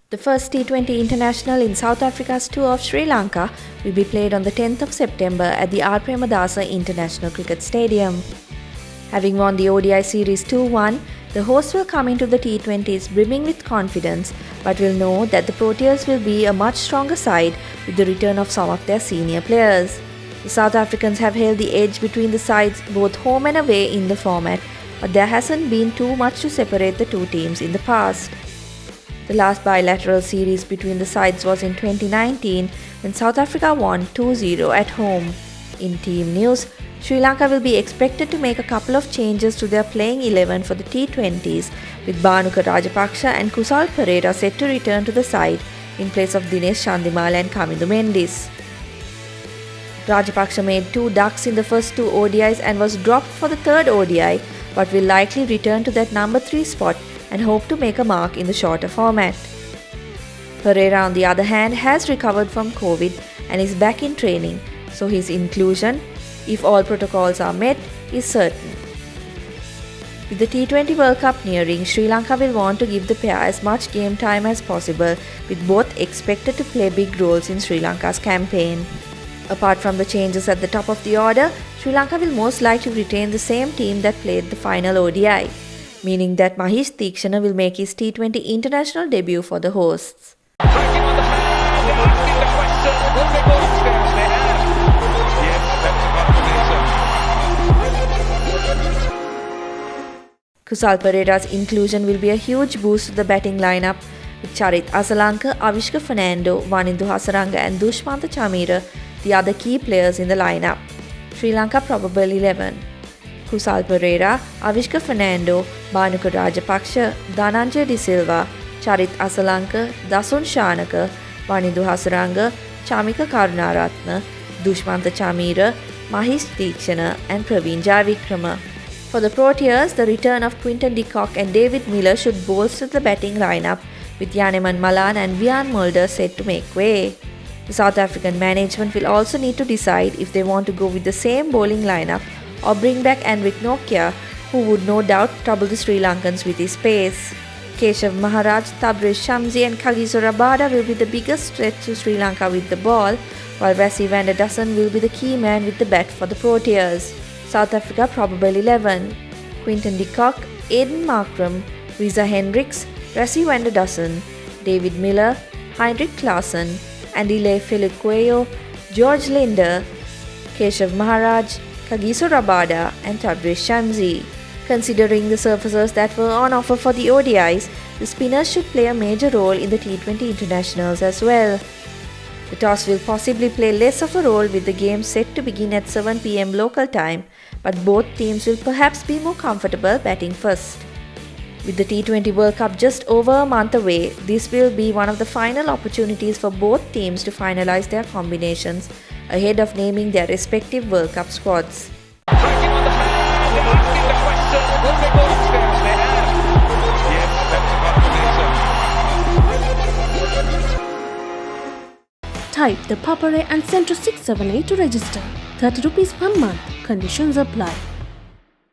The first T20 International in South Africa's tour of Sri Lanka will be played on the 10th of September at the R Premadasa International Cricket Stadium. Having won the ODI series 2-1, the hosts will come into the T20s brimming with confidence, but will know that the Proteas will be a much stronger side with the return of some of their senior players. The South Africans have held the edge between the sides both home and away in the format, but there hasn't been too much to separate the two teams in the past. The last bilateral series between the sides was in 2019 when South Africa won 2-0 at home. In team news, Sri Lanka will be expected to make a couple of changes to their playing 11 for the T20s, with Bhanuka Rajapaksha and Kusal Perera set to return to the side in place of Dinesh Chandimal and Kamindu Mendis. Rajapaksha made 2 ducks in the first 2 ODIs and was dropped for the third ODI, but will likely return to that number 3 spot and hope to make a mark in the shorter format. Perera, on the other hand, has recovered from COVID and is back in training, so his inclusion, if all protocols are met, is certain. With the T20 World Cup nearing, Sri Lanka will want to give the pair as much game time as possible, with both expected to play big roles in Sri Lanka's campaign. Apart from the changes at the top of the order, Sri Lanka will most likely retain the same team that played the final ODI, meaning that Mahesh Theekshana will make his T20 international debut for the hosts. Kusal Perera's inclusion will be a huge boost to the batting lineup, with Charit Asalanka, Avishka Fernando, Wanindu Hasaranga and Dushmantha Chamira the other key players in the lineup. Sri Lanka probable 11. Kusal Perera, Avishka Fernando, Bhanuka Rajapaksha, Dhananjaya De Silva, Charit Asalanka, Dasun Shanaka, Wanindu Hasaranga, Chamika Karunaratne, Dushmantha Chamira, Mahesh Theekshana and Praveen Jayavikrama. For the Proteas, the return of Quinton de Kock and David Miller should bolster the batting lineup, with Janneman Malan and Wiaan Mulder set to make way. The South African management will also need to decide if they want to go with the same bowling lineup or bring back Anrich Nortje, who would no doubt trouble the Sri Lankans with his pace. Keshav Maharaj, Tabraiz Shamsi and Kagiso Rabada will be the biggest threat to Sri Lanka with the ball, while Rassie van der Dussen will be the key man with the bat for the Proteas. South Africa probable 11. Quinton de Kock, Aiden Markram, Reza Hendricks, Rassie van der Dussen, David Miller, Heinrich Klaasen, Andile Felicuello, George Linder, Keshav Maharaj, Kagiso Rabada and Tabraiz Shamsi. Considering the surfaces that were on offer for the ODIs, the spinners should play a major role in the T20 internationals as well. The toss will possibly play less of a role, with the game set to begin at 7 PM local time, but both teams will perhaps be more comfortable batting first. With the T20 World Cup just over a month away, this will be one of the final opportunities for both teams to finalize their combinations ahead of naming their respective World Cup squads. Type the Papare and send to 678 to register. ₹30 per month. Conditions apply.